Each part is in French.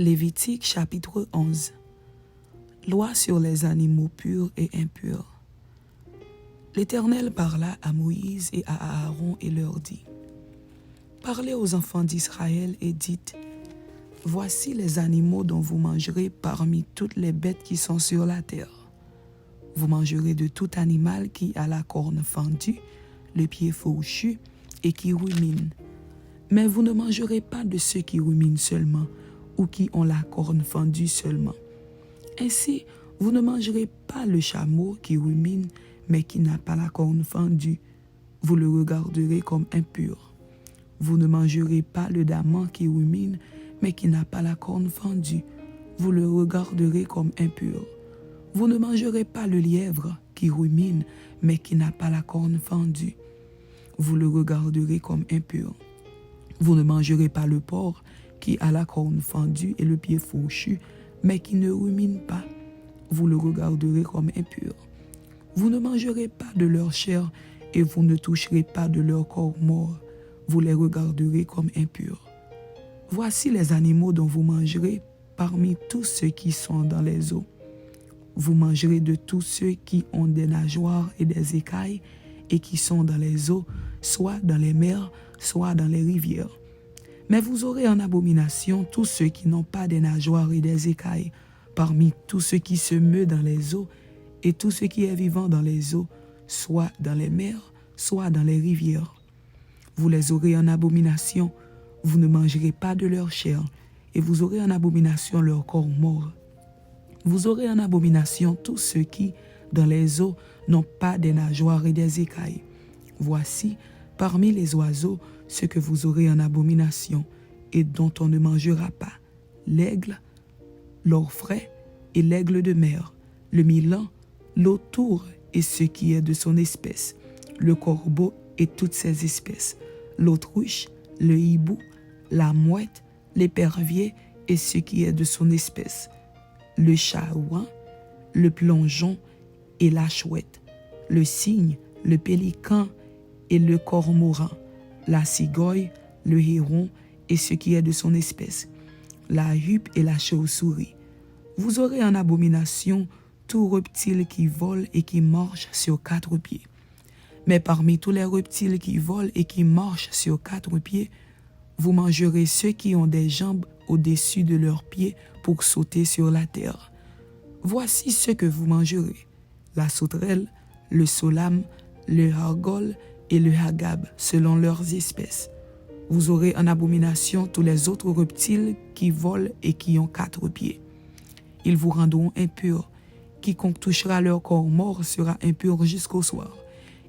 Lévitique chapitre 11. Loi sur les animaux purs et impurs. L'Éternel parla à Moïse et à Aaron et leur dit: Parlez aux enfants d'Israël et dites: Voici les animaux dont vous mangerez parmi toutes les bêtes qui sont sur la terre. Vous mangerez de tout animal qui a la corne fendue, le pied fourchu et qui rumine. Mais vous ne mangerez pas de ceux qui ruminent seulement, ou qui ont la corne fendue seulement. Ainsi, vous ne mangerez pas le chameau qui rumine, mais qui n'a pas la corne fendue. Vous le regarderez comme impur. Vous ne mangerez pas le daman qui rumine, mais qui n'a pas la corne fendue. Vous le regarderez comme impur. Vous ne mangerez pas le lièvre qui rumine, mais qui n'a pas la corne fendue. Vous le regarderez comme impur. Vous ne mangerez pas le porc qui a la corne fendue et le pied fourchu, mais qui ne rumine pas. Vous le regarderez comme impur. Vous ne mangerez pas de leur chair et vous ne toucherez pas de leur corps mort. Vous les regarderez comme impurs. Voici les animaux dont vous mangerez parmi tous ceux qui sont dans les eaux. Vous mangerez de tous ceux qui ont des nageoires et des écailles et qui sont dans les eaux, soit dans les mers, soit dans les rivières. Mais vous aurez en abomination tous ceux qui n'ont pas des nageoires et des écailles, parmi tous ceux qui se meuvent dans les eaux, et tout ce qui est vivant dans les eaux, soit dans les mers, soit dans les rivières. Vous les aurez en abomination, vous ne mangerez pas de leur chair, et vous aurez en abomination leur corps mort. Vous aurez en abomination tous ceux qui, dans les eaux, n'ont pas des nageoires et des écailles. Voici, parmi les oiseaux, ce que vous aurez en abomination, et dont on ne mangera pas: l'aigle, l'orfraie et l'aigle de mer, le milan, l'autour et ce qui est de son espèce, le corbeau et toutes ses espèces, l'autruche, le hibou, la mouette, l'épervier et ce qui est de son espèce, le chaouin, le plongeon et la chouette, le cygne, le pélican et le cormoran, la cigogne, le héron et ce qui est de son espèce, la huppe et la chauve-souris. Vous aurez en abomination tout reptile qui vole et qui marche sur quatre pieds. Mais parmi tous les reptiles qui volent et qui marchent sur quatre pieds, vous mangerez ceux qui ont des jambes au-dessus de leurs pieds pour sauter sur la terre. Voici ce que vous mangerez: la sauterelle, le solame, le hargol et le hagab, selon leurs espèces. Vous aurez en abomination tous les autres reptiles qui volent et qui ont quatre pieds. Ils vous rendront impurs. Quiconque touchera leur corps mort sera impur jusqu'au soir.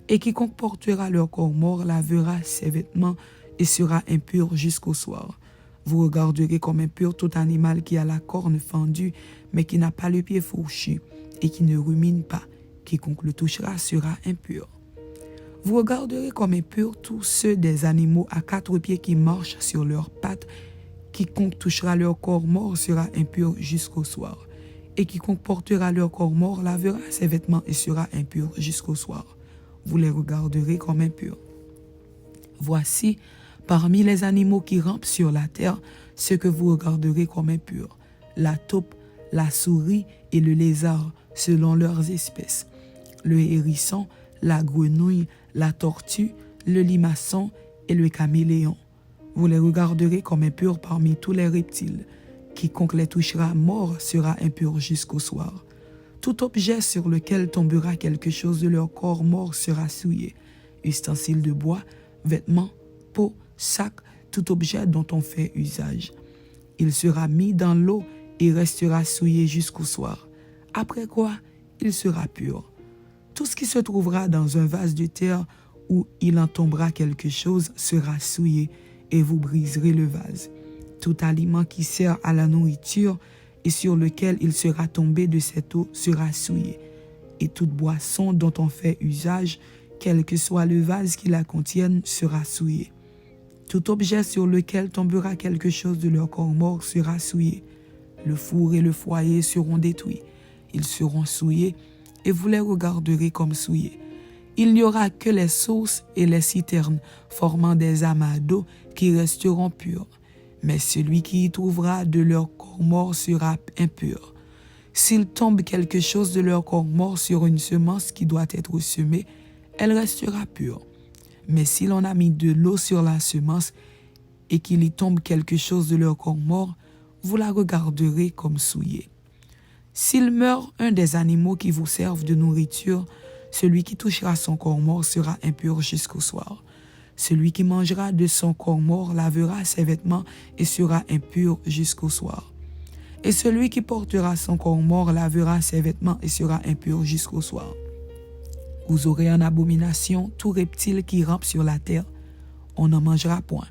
Et quiconque portera leur corps mort lavera ses vêtements et sera impur jusqu'au soir. Vous regarderez comme impur tout animal qui a la corne fendue, mais qui n'a pas le pied fourchu et qui ne rumine pas. Quiconque le touchera sera impur. Vous regarderez comme impurs tous ceux des animaux à quatre pieds qui marchent sur leurs pattes. Quiconque touchera leur corps mort sera impur jusqu'au soir. Et quiconque portera leur corps mort lavera ses vêtements et sera impur jusqu'au soir. Vous les regarderez comme impurs. Voici, parmi les animaux qui rampent sur la terre, ce que vous regarderez comme impurs: la taupe, la souris et le lézard, selon leurs espèces, le hérisson, la grenouille, la tortue, le limaçon et le caméléon. Vous les regarderez comme impurs parmi tous les reptiles. Quiconque les touchera mort sera impur jusqu'au soir. Tout objet sur lequel tombera quelque chose de leur corps mort sera souillé: ustensiles de bois, vêtements, peaux, sacs, tout objet dont on fait usage. Il sera mis dans l'eau et restera souillé jusqu'au soir, après quoi il sera pur. Tout ce qui se trouvera dans un vase de terre où il en tombera quelque chose sera souillé, et vous briserez le vase. Tout aliment qui sert à la nourriture et sur lequel il sera tombé de cette eau sera souillé. Et toute boisson dont on fait usage, quel que soit le vase qui la contienne, sera souillé. Tout objet sur lequel tombera quelque chose de leur corps mort sera souillé. Le four et le foyer seront détruits. Ils seront souillés et vous les regarderez comme souillés. Il n'y aura que les sources et les citernes formant des amas d'eau qui resteront purs. mais celui qui y trouvera de leur corps mort sera impur. S'il tombe quelque chose de leur corps mort sur une semence qui doit être semée, elle restera pure. Mais si l'on a mis de l'eau sur la semence et qu'il y tombe quelque chose de leur corps mort, vous la regarderez comme souillée. S'il meurt un des animaux qui vous servent de nourriture, celui qui touchera son corps mort sera impur jusqu'au soir. Celui qui mangera de son corps mort lavera ses vêtements et sera impur jusqu'au soir. Et celui qui portera son corps mort lavera ses vêtements et sera impur jusqu'au soir. Vous aurez en abomination tout reptile qui rampe sur la terre. On n'en mangera point.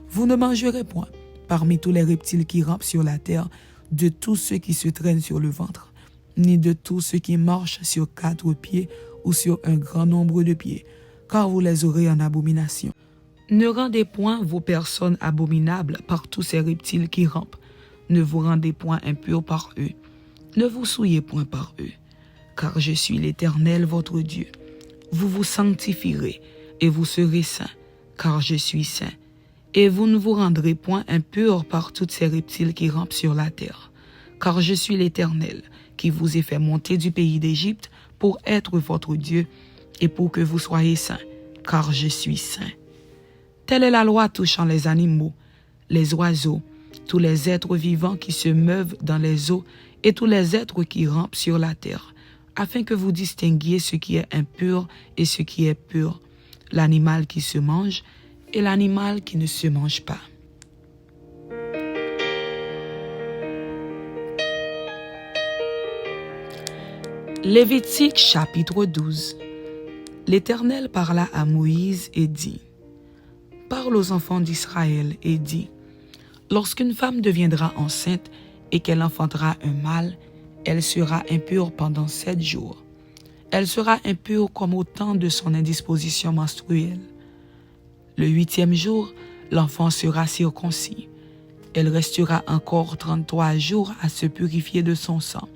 Vous ne mangerez point, parmi tous les reptiles qui rampent sur la terre, de tous ceux qui se traînent sur le ventre, ni de tous ceux qui marchent sur 4 pieds ou sur un grand nombre de pieds, car vous les aurez en abomination. Ne rendez point vos personnes abominables par tous ces reptiles qui rampent. Ne vous rendez point impurs par eux. Ne vous souillez point par eux, car je suis l'Éternel votre Dieu. Vous vous sanctifierez et vous serez saints, car je suis saint. Et vous ne vous rendrez point impurs par tous ces reptiles qui rampent sur la terre, car je suis l'Éternel, qui vous ai fait monter du pays d'Égypte pour être votre Dieu et pour que vous soyez saints, car je suis saint. Telle est la loi touchant les animaux, les oiseaux, tous les êtres vivants qui se meuvent dans les eaux et tous les êtres qui rampent sur la terre, afin que vous distinguiez ce qui est impur et ce qui est pur, l'animal qui se mange et l'animal qui ne se mange pas. Lévitique chapitre 12. L'Éternel parla à Moïse et dit: Parle aux enfants d'Israël et dis: Lorsqu'une femme deviendra enceinte et qu'elle enfantera un mâle, elle sera impure pendant 7 jours. Elle sera impure comme au temps de son indisposition menstruelle. Le 8e jour, l'enfant sera circoncis. Elle restera encore 33 jours à se purifier de son sang.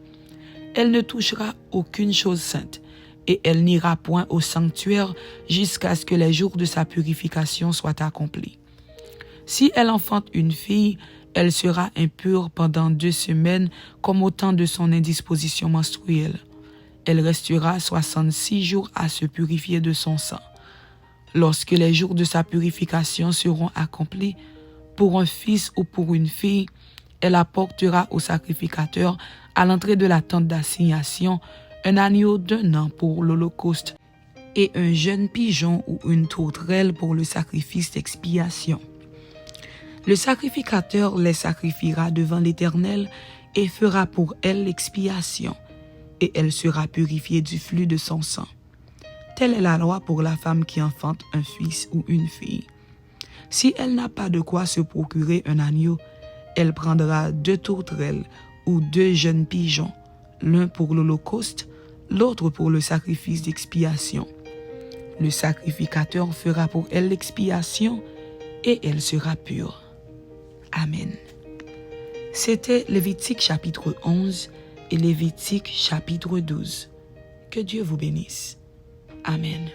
Elle ne touchera aucune chose sainte, et elle n'ira point au sanctuaire jusqu'à ce que les jours de sa purification soient accomplis. Si elle enfante une fille, elle sera impure pendant 2 semaines comme au temps de son indisposition menstruelle. Elle restera 66 jours à se purifier de son sang. Lorsque les jours de sa purification seront accomplis, pour un fils ou pour une fille, elle apportera au sacrificateur à l'entrée de la tente d'assignation un agneau d'1 an pour l'holocauste et un jeune pigeon ou une tourterelle pour le sacrifice d'expiation. Le sacrificateur les sacrifiera devant l'Éternel et fera pour elle l'expiation, et elle sera purifiée du flux de son sang. Telle est la loi pour la femme qui enfante un fils ou une fille. Si elle n'a pas de quoi se procurer un agneau, elle prendra 2 tourterelles ou 2 jeunes pigeons, l'un pour l'holocauste, l'autre pour le sacrifice d'expiation. Le sacrificateur fera pour elle l'expiation et elle sera pure. Amen. C'était Lévitique chapitre 11 et Lévitique chapitre 12. Que Dieu vous bénisse. Amen.